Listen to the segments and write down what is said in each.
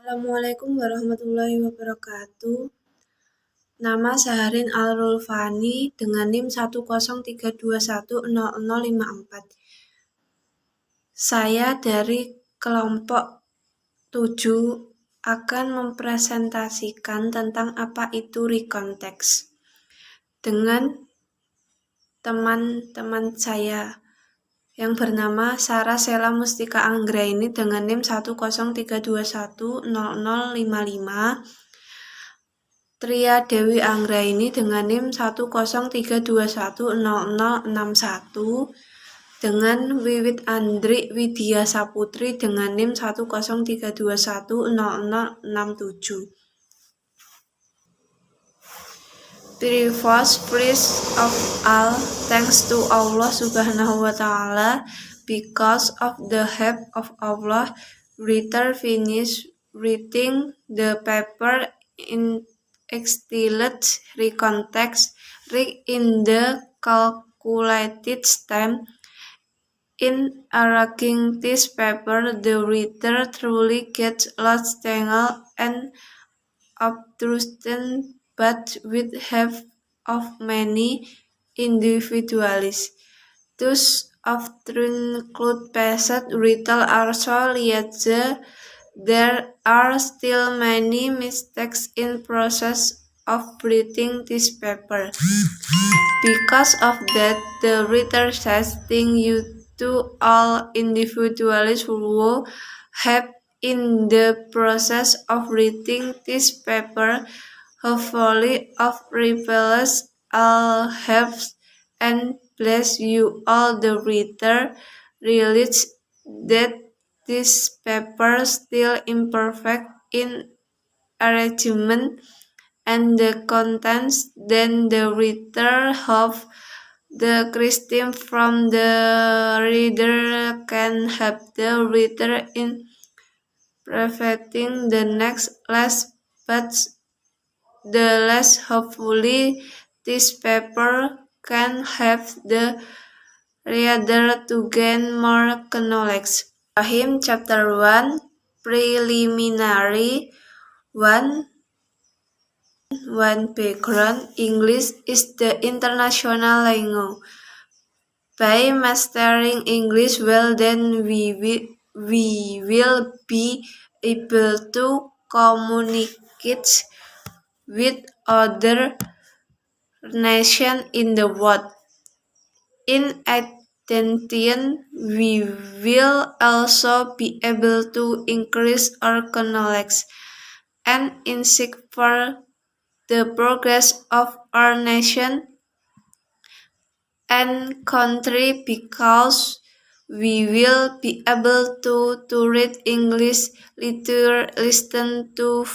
Assalamualaikum warahmatullahi wabarakatuh. Nama Saharin Rulfani dengan NIM 103210054. Saya dari kelompok 7 akan mempresentasikan tentang apa itu rekonteks dengan teman-teman saya yang bernama Saras, Sella, Mustika, Anggraini dengan NIM 103210055, Tria, Dewi, Anggraini dengan NIM 103210061, dengan Wiwit, Andrik, Widiya, Saputri dengan NIM 103210067. First of all, thanks to Allah Subhanahu wa Ta'ala. Because of the help of Allah, writer finished writing the paper in extended recontext in the calculated time. In arranging this paper, the writer truly gets lost, tangled, and obtrused, but with help of many individuals. Thus often include past written also, yet there are still many mistakes in process of writing this paper. Because of that, the writer says thank you to all individuals who help in the process of writing this paper. Hopefully of repels all helps and bless you all. The writer realizes that this paper still imperfect in arrangement and the contents. Then the writer hopes the criticism from the reader can help the writer in perfecting the next last, but the less hopefully this paper can help the reader to gain more knowledge. Rahim Chapter 1 Preliminary 1 Background. English is the international language. By mastering English well, then we will be able to communicate with other nations in the world. In addition, we will also be able to increase our knowledge and insight for the progress of our nation and country, because we will be able to read English literature, listen to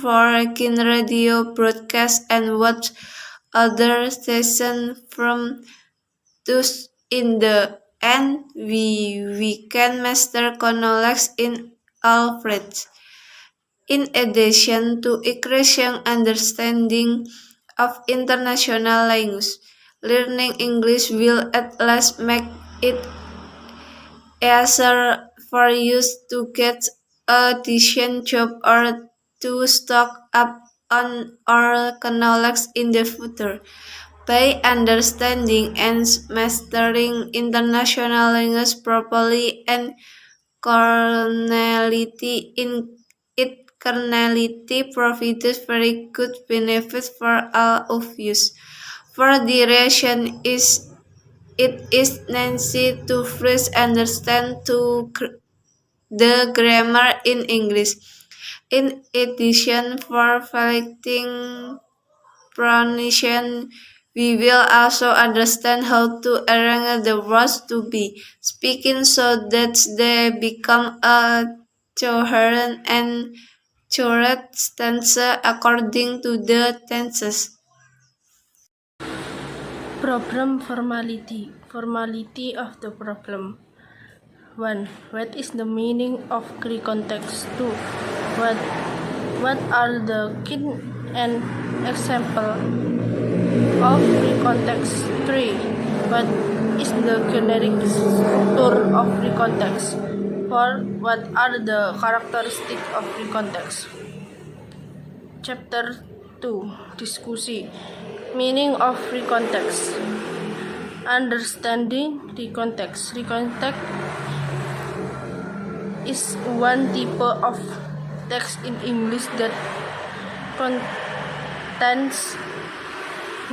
foreign radio broadcasts, and watch other stations from those. In the end, we can master knowledge in all fields. In addition to increasing understanding of international language, learning English will at last make it easier for you to get a decent job or to stock up on our knowledge in the future. By understanding and mastering international language properly and correctly, provides very good benefits for all of us. For the reason it is necessary to first understand the grammar in English. In addition, for perfecting pronunciation, we will also understand how to arrange the words to be spoken so that they become a coherent and correct tense according to the tenses. Problem formality. Formality of the problem. 1. What is the meaning of recontext? 2. What are the key and example of recontext? 3. What is the generic structure of recontext? 4. 4. What are the characteristics of recontext? Chapter 2. Diskusi. Meaning of recontext. Understanding recontext. Recontext is one type of text in English that contains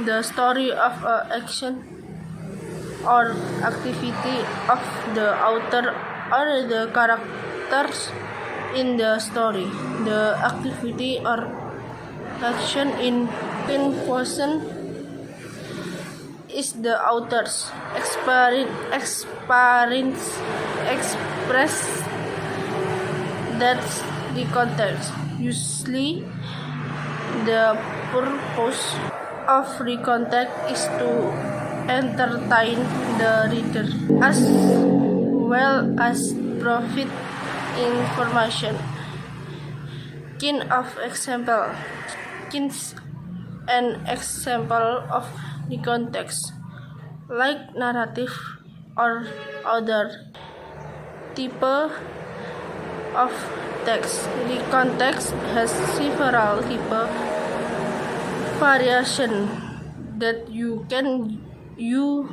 the story of an action or activity of the author or the characters in the story. The activity or action in question is the author's experience expressed. That's the context. Usually, the purpose of recontext is to entertain the reader as well as provide information. An example of recontext, like narrative or other type of text. Recontext has several type variation that you can use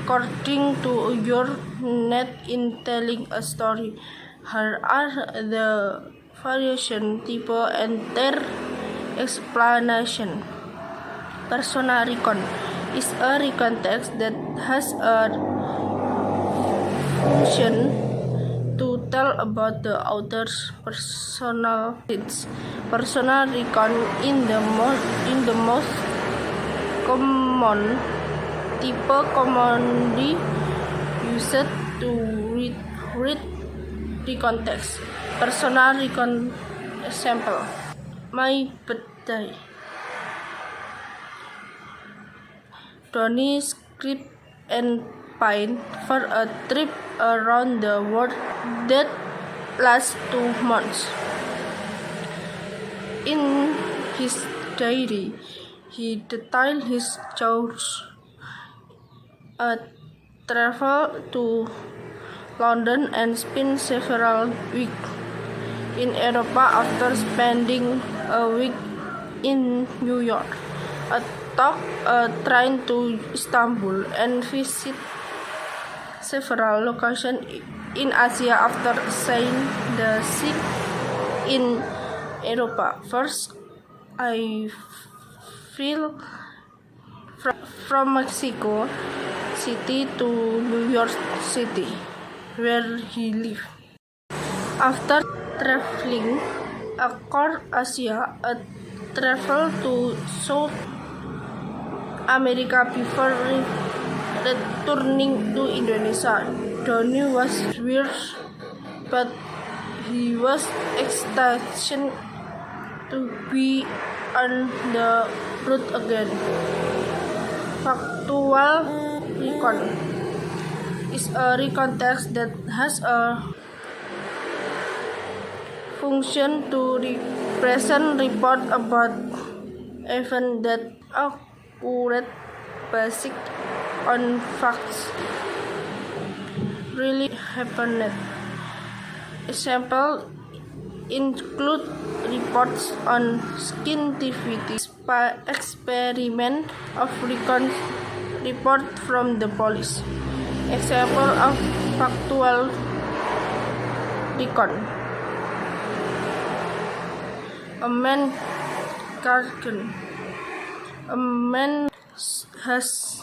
according to your need in telling a story. Here are the variation type and their explanation. Persona recon is a recontext that has a function to tell about the author's personal needs. Persona recon in the most common type commonly used to read recontext. Persona recon example: my birthday. Donnie script and pine for a trip around the world that lasts 2 months. In his diary, he detailed his chores, a travel to London and spent several weeks in Europe after spending a week in New York. Took a train to Istanbul and visit several locations in Asia after seeing the sick in Europe. First, I flew from Mexico City to New York City, where he lived. After traveling across Asia, I traveled to South America before returning to Indonesia. Donnie was worse, but he was ecstatic to be on the road again. Factual recon is a recontext that has a function to represent report about events that accurate based on facts really happened. Examples include reports on scientific experiment of report from the police. Example of factual recon: a man garden. A man has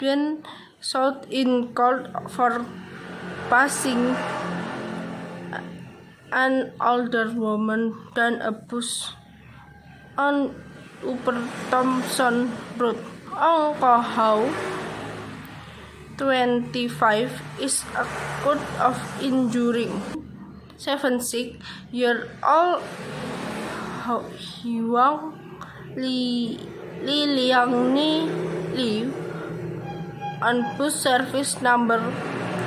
been shot in court for passing an older woman down a bush on Upper Thompson Road. Alcohol 25 is accused of injuring 76-year-old Huang Liliangni Liu on bus service number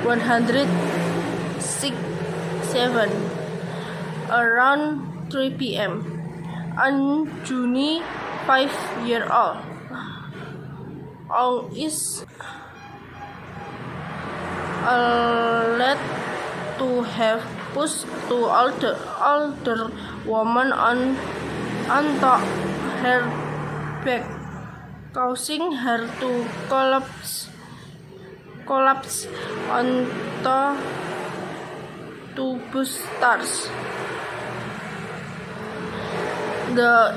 167 around 3 p.m. on June 5-year-old is alleged to have pushed the older woman onto her back, causing her to collapse onto two bus stars. The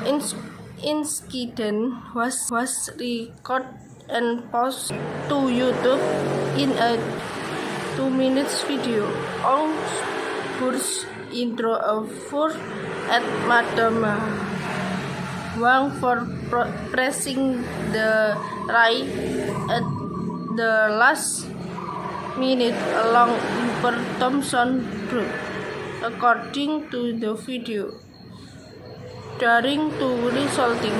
incident was recorded and posted to YouTube in a 2-minute video. All burst into a fur at Madam Wang for pressing the right at the last minute along Upper Thompson Road, according to the video. During the resulting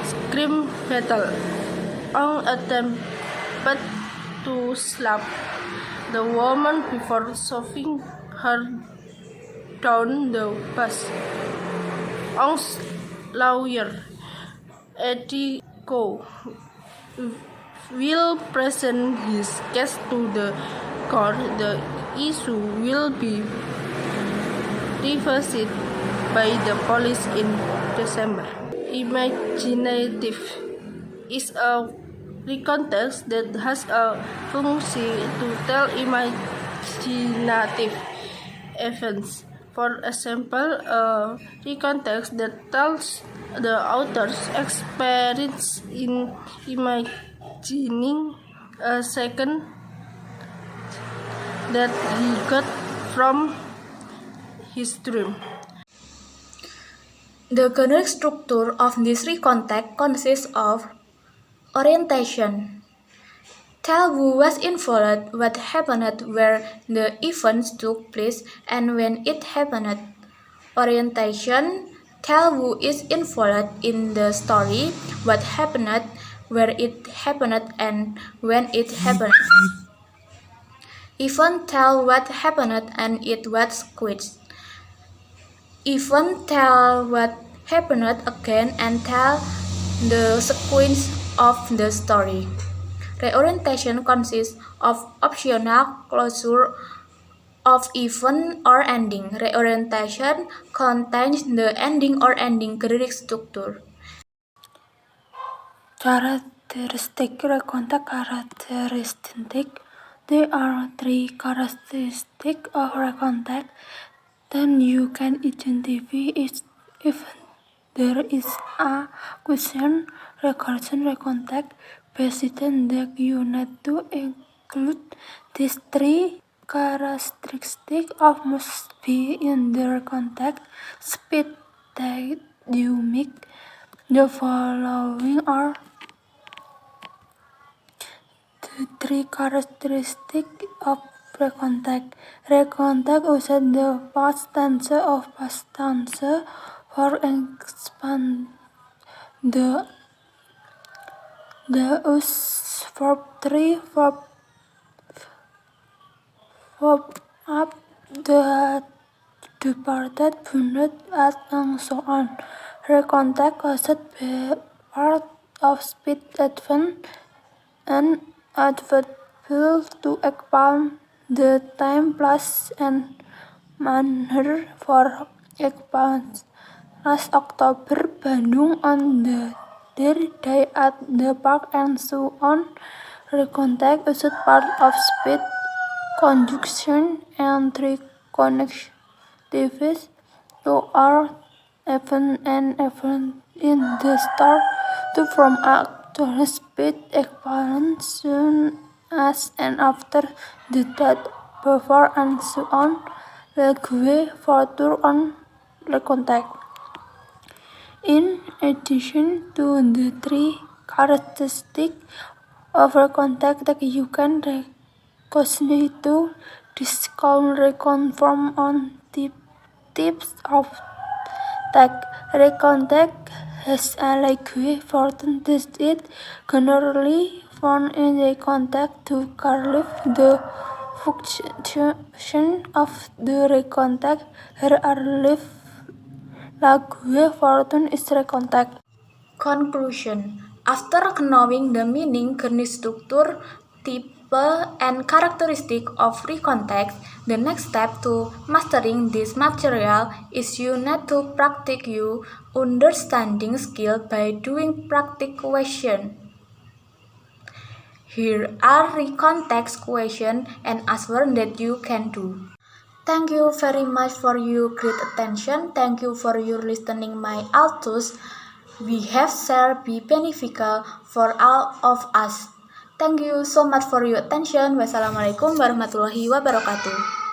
scream battle, Ong attempted to slap the woman before shoving her down the bus. Ong's lawyer, Eddie Ko, will present his case to the court. The issue will be revisited by the police in December. Imaginative is a recontext that has a function to tell imaginative events. For example, a recontext that tells the author's experience in imagining a second that he got from his dream. The general structure of this recontact consists of orientation. Tell who was involved, what happened, where the events took place, and when it happened. Orientation. Tell who is involved in the story, what happened, where it happened, and when it happened. Even tell what happened and it was quit. Even tell what happened again and tell the sequence of the story. Reorientation consists of optional closure of event or ending. Reorientation contains the ending or ending grid structure. Characteristic recontact characteristic. There are 3 characteristics of recontact. Then you can identify it if there is a question, recursion, recontact, precedent that you need to include. These 3 characteristics of must be in the recontact. Speed that you make. The following are the 3 characteristics of recontact. Recontact uses the past tense of past tense for expand the use verb 3 verb up the departed bounded at and so on. Recontact uses part of speed advance and adverbial to expand the time, place, and manner. For example, last October, Bandung on their day at the park, and so on. Recontact is part of speed, conjunction, and 3 connectives to our event and event in the start to from actual speed equivalent soon as and after the date before and so on. Legue further on recontact. In addition to the 3 characteristics of recontact, you can continue to discount reconfirm on tips of tag. Recontact has a legue fortune that it generally found in the contact to clarify the function of the recontact. Here are legue fortune is recontact. Conclusion. After knowing the meaning, kernel structure, tip, and characteristic of recontext. The next step to mastering this material is you need to practice your understanding skill by doing practice question. Here are recontext question and answer that you can do. Thank you very much for your great attention. Thank you for your listening my autos. We have shall be beneficial for all of us. Thank you so much for your attention. Wassalamualaikum warahmatullahi wabarakatuh.